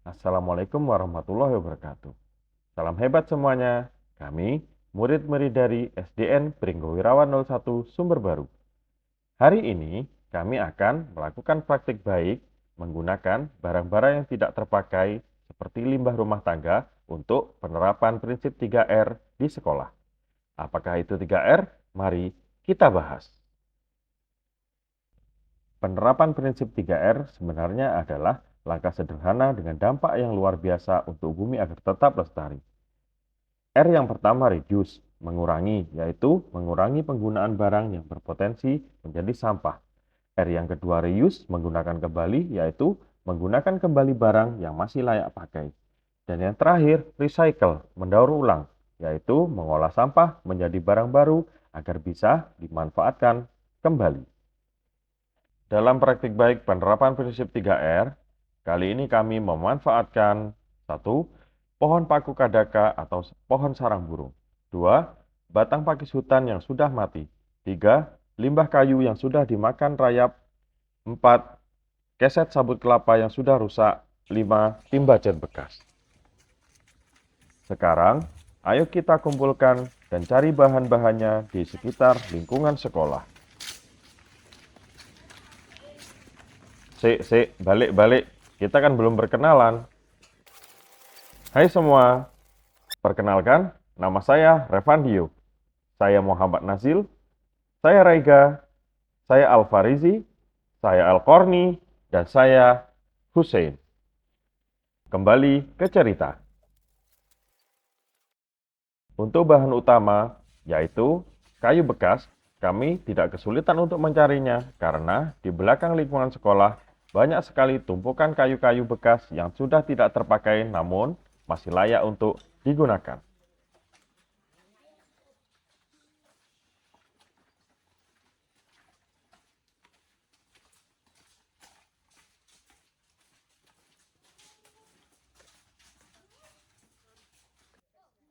Assalamualaikum warahmatullahi wabarakatuh. Salam hebat semuanya. Kami, murid-murid dari SDN Pringgo Wirawan 01 Sumber Baru. Hari ini, kami akan melakukan praktik baik menggunakan barang-barang yang tidak terpakai seperti limbah rumah tangga untuk penerapan prinsip 3R di sekolah. Apakah itu 3R? Mari kita bahas. Penerapan prinsip 3R sebenarnya adalah langkah sederhana dengan dampak yang luar biasa untuk bumi agar tetap lestari. R yang pertama reduce, mengurangi, yaitu mengurangi penggunaan barang yang berpotensi menjadi sampah. R yang kedua reuse, menggunakan kembali, yaitu menggunakan kembali barang yang masih layak pakai. Dan yang terakhir recycle, mendaur ulang, yaitu mengolah sampah menjadi barang baru agar bisa dimanfaatkan kembali. Dalam praktik baik penerapan prinsip 3R, kali ini kami memanfaatkan 1. Pohon paku kadaka atau pohon sarang burung. 2. Batang pakis hutan yang sudah mati. 3. Limbah kayu yang sudah dimakan rayap. 4. Keset sabut kelapa yang sudah rusak. 5. Timba cat bekas. Sekarang, ayo kita kumpulkan dan cari bahan-bahannya di sekitar lingkungan sekolah. Balik. Kita kan belum berkenalan. Hai semua, perkenalkan, nama saya Revandio. Saya Muhammad Nazil, saya Raiga, saya Alfarizi, saya Al-Korni, dan saya Hussein. Kembali ke cerita. Untuk bahan utama, yaitu kayu bekas, kami tidak kesulitan untuk mencarinya karena di belakang lingkungan sekolah banyak sekali tumpukan kayu-kayu bekas yang sudah tidak terpakai namun masih layak untuk digunakan.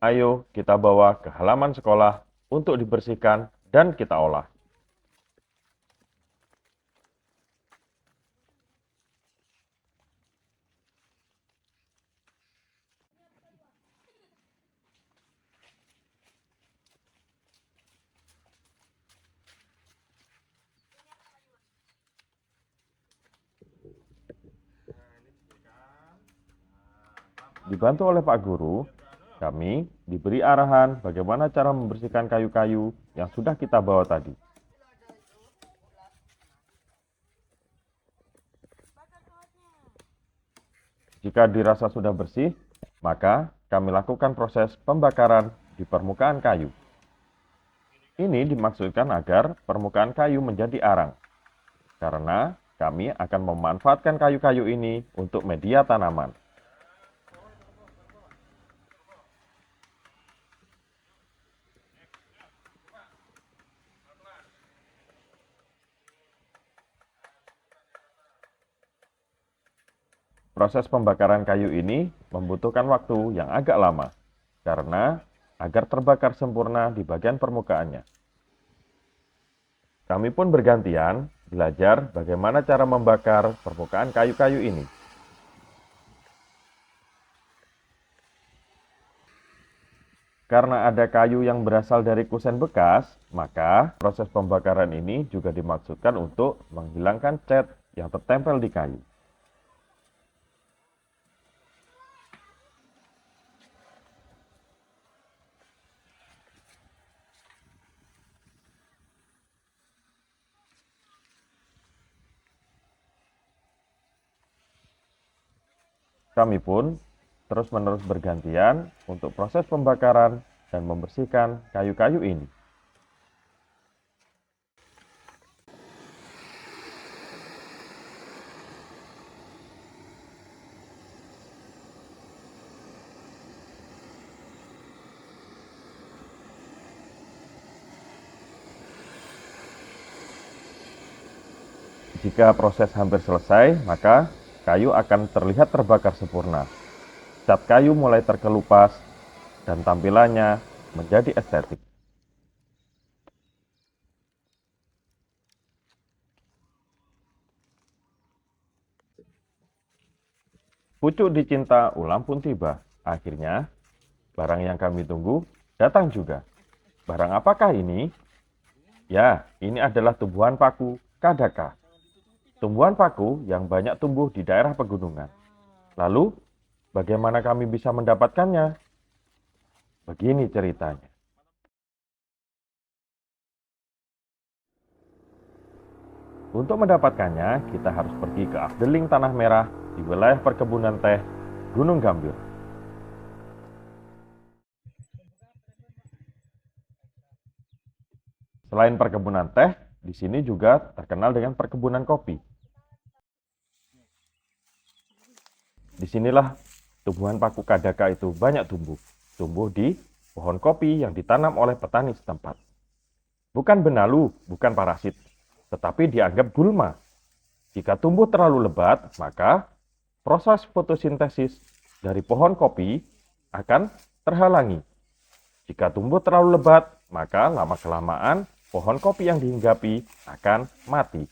Ayo kita bawa ke halaman sekolah untuk dibersihkan dan kita olah. Dibantu oleh Pak Guru, kami diberi arahan bagaimana cara membersihkan kayu-kayu yang sudah kita bawa tadi. Jika dirasa sudah bersih, maka kami lakukan proses pembakaran di permukaan kayu. Ini dimaksudkan agar permukaan kayu menjadi arang, karena kami akan memanfaatkan kayu-kayu ini untuk media tanaman. Proses pembakaran kayu ini membutuhkan waktu yang agak lama, karena agar terbakar sempurna di bagian permukaannya. Kami pun bergantian belajar bagaimana cara membakar permukaan kayu-kayu ini. Karena ada kayu yang berasal dari kusen bekas, maka proses pembakaran ini juga dimaksudkan untuk menghilangkan cat yang tertempel di kayu. Kami pun terus-menerus bergantian untuk proses pembakaran dan membersihkan kayu-kayu ini. Jika proses hampir selesai, maka kayu akan terlihat terbakar sempurna. Cat kayu mulai terkelupas dan tampilannya menjadi estetik. Pucuk dicinta ulang pun tiba. Akhirnya, barang yang kami tunggu datang juga. Barang apakah ini? Ya, ini adalah tumbuhan paku kadaka. Tumbuhan paku yang banyak tumbuh di daerah pegunungan. Lalu, bagaimana kami bisa mendapatkannya? Begini ceritanya. Untuk mendapatkannya, kita harus pergi ke Afdeling Tanah Merah di wilayah perkebunan teh Gunung Gambir. Selain perkebunan teh, di sini juga terkenal dengan perkebunan kopi. Disinilah tumbuhan paku kadaka itu banyak tumbuh. Tumbuh di pohon kopi yang ditanam oleh petani setempat. Bukan benalu, bukan parasit, tetapi dianggap gulma. Jika tumbuh terlalu lebat, maka proses fotosintesis dari pohon kopi akan terhalangi. Jika tumbuh terlalu lebat, maka lama-kelamaan pohon kopi yang dihinggapi akan mati.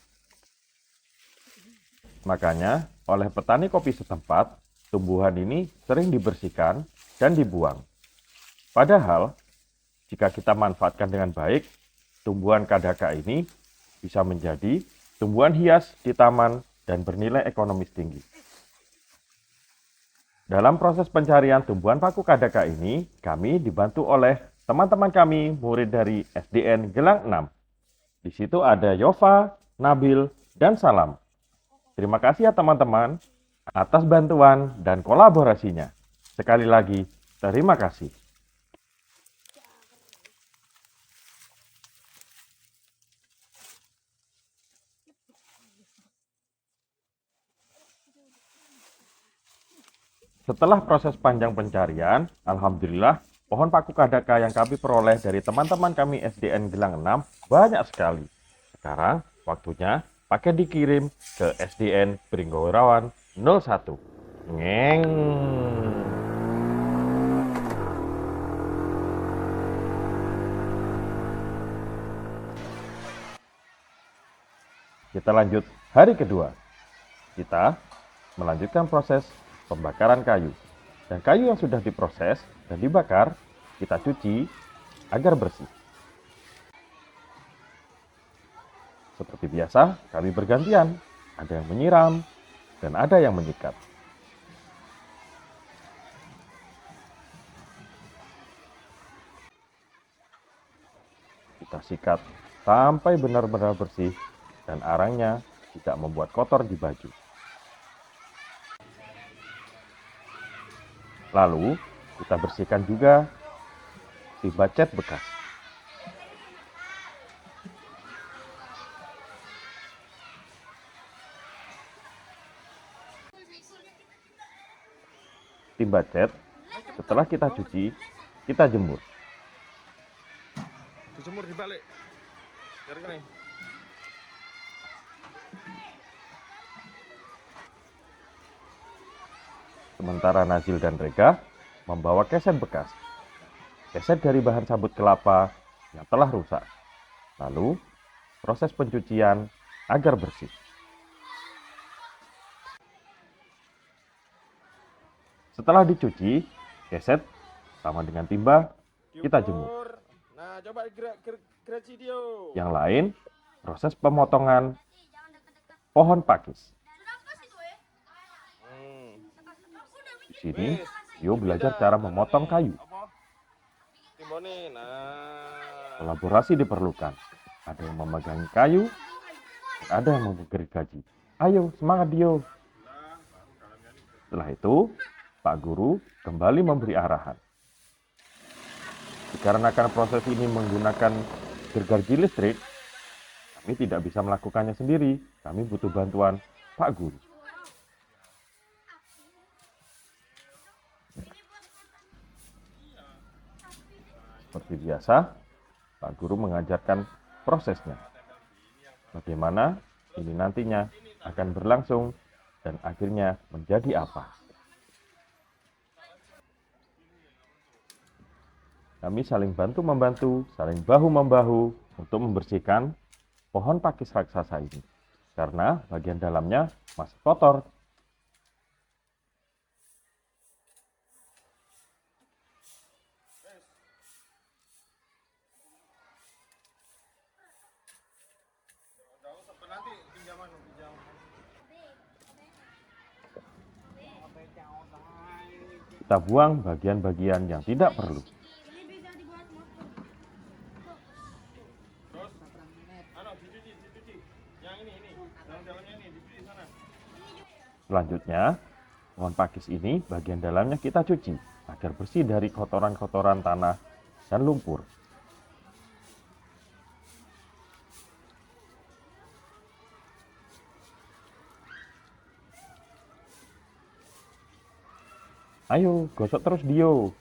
Makanya, oleh petani kopi setempat, tumbuhan ini sering dibersihkan dan dibuang. Padahal, jika kita manfaatkan dengan baik, tumbuhan kadaka ini bisa menjadi tumbuhan hias di taman dan bernilai ekonomis tinggi. Dalam proses pencarian tumbuhan paku kadaka ini, kami dibantu oleh teman-teman kami murid dari SDN Gelang 6. Di situ ada Yova, Nabil, dan Salam. Terima kasih ya teman-teman atas bantuan dan kolaborasinya. Sekali lagi, terima kasih. Setelah proses panjang pencarian, alhamdulillah pohon paku kadaka yang kami peroleh dari teman-teman kami SDN Gelang 6 banyak sekali. Sekarang waktunya pakai dikirim ke SDN Pringgowirawan 01. Ngeng. Kita lanjut hari kedua. Kita melanjutkan proses pembakaran kayu. Dan kayu yang sudah diproses dan dibakar, kita cuci agar bersih. Seperti biasa, kami bergantian. Ada yang menyiram dan ada yang menyikat. Kita sikat sampai benar-benar bersih dan arangnya tidak membuat kotor di baju. Lalu, kita bersihkan juga timba cat bekas. Timba cat, setelah kita cuci, kita jemur. Dijemur dibalik. Dari ini. Sementara Nazil dan Rega membawa keset bekas. Keset dari bahan sabut kelapa yang telah rusak. Lalu, proses pencucian agar bersih. Setelah dicuci, keset sama dengan timba kita jemur. Nah, coba gerak video. Yang lain, proses pemotongan pohon pakis. Di sini, Yo belajar cara memotong kayu. Kolaborasi diperlukan. Ada yang memegangi kayu, dan ada yang memegang gaji. Ayo, semangat Dio. Setelah itu, Pak Guru kembali memberi arahan. Dikarenakan proses ini menggunakan gergaji listrik, kami tidak bisa melakukannya sendiri. Kami butuh bantuan Pak Guru. Seperti biasa, Pak Guru mengajarkan prosesnya. Bagaimana ini nantinya akan berlangsung dan akhirnya menjadi apa. Kami saling bantu-membantu, saling bahu-membahu untuk membersihkan pohon pakis raksasa ini. Karena bagian dalamnya masih kotor. kita buang bagian-bagian yang tidak perlu. Terus, dicuci. Yang ini, yang dalamnya ini, dicuci sana. Selanjutnya, pohon pakis ini bagian dalamnya kita cuci agar bersih dari kotoran-kotoran tanah dan lumpur. Ayo, gosok terus Dio.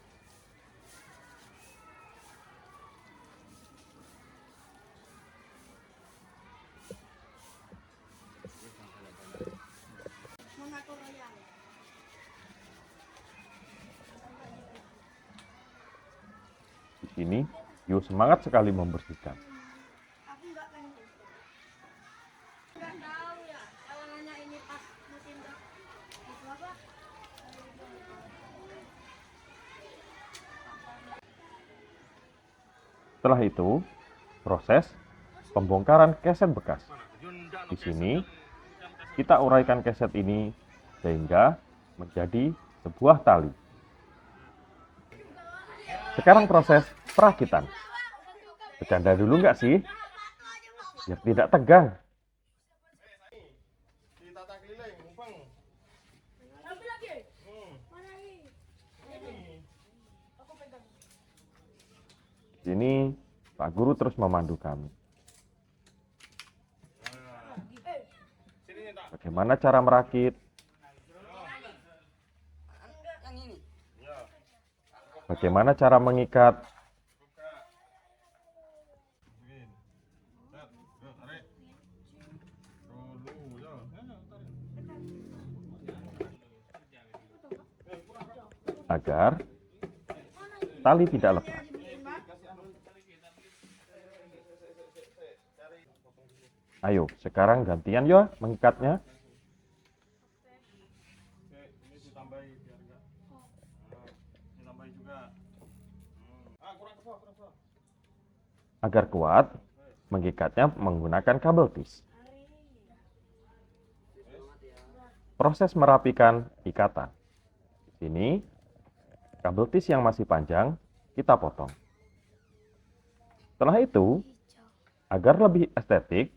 Di sini, Dio semangat sekali membersihkan. Aku nggak pengen. Nggak tahu ya, kalau nanya ini pas musim itu apa? Setelah itu, proses pembongkaran keset bekas. Di sini, kita uraikan keset ini sehingga menjadi sebuah tali. Sekarang proses perakitan. Bercanda dulu nggak sih? Biar tidak tegang. Ditata keliling, mumpung. Ambil lagi. Mana ini? Aku pegang. Di sini, Pak Guru terus memandu kami. Sini nih, tak. Bagaimana cara merakit, Yang ini. Ya, bagaimana cara mengikat, buka. Begini. Set, yuk, tarik. Dulu, ya. Tarik. agar tali tidak lepas. Ayo, sekarang gantian ya mengikatnya. Ini ditambahi biar enggak. Ditambahi juga. Kurang ke bawah. Agar kuat, mengikatnya menggunakan kabel tis. Proses merapikan ikatan. Di sini, kabel tis yang masih panjang, kita potong. Setelah itu, agar lebih estetik,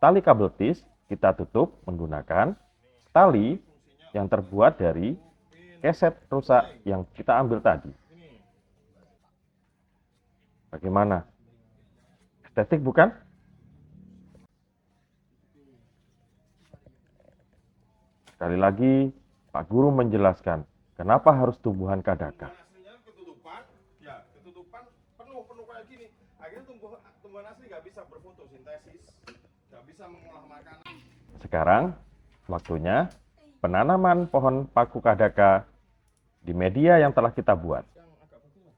tali kabel tis kita tutup menggunakan tali yang terbuat dari keset rusak yang kita ambil tadi. Bagaimana? Estetik bukan? Sekali lagi, Pak Guru menjelaskan kenapa harus tumbuhan kadaka. Aslinya ketutupan, ya ketutupan penuh kayak gini. Akhirnya tumbuhan asli nggak bisa berfotosintesis, nggak bisa mengolah makanan. Sekarang, waktunya penanaman pohon paku kadaka di media yang telah kita buat. Yang agak bagus lah.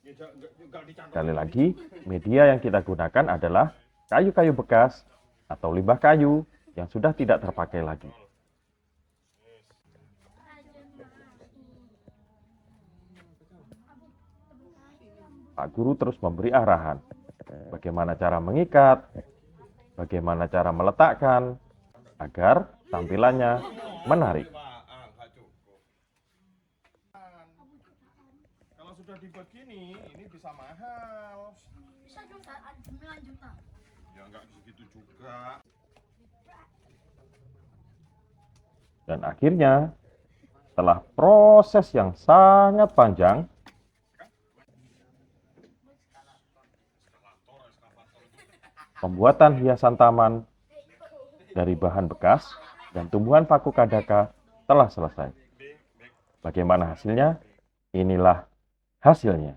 Ya, nggak dicantum. Sekali lagi, media yang kita gunakan adalah kayu-kayu bekas atau limbah kayu yang sudah tidak terpakai lagi. Pak Guru terus memberi arahan, bagaimana cara mengikat, bagaimana cara meletakkan, agar tampilannya menarik. Nggak cukup. Kalau sudah dibuat gini, ini bisa mahal. Bisa dong 9 juta. Ya nggak segitu juga. Dan akhirnya, setelah proses yang sangat panjang, pembuatan hiasan taman dari bahan bekas dan tumbuhan paku kadaka telah selesai. Bagaimana hasilnya? Inilah hasilnya.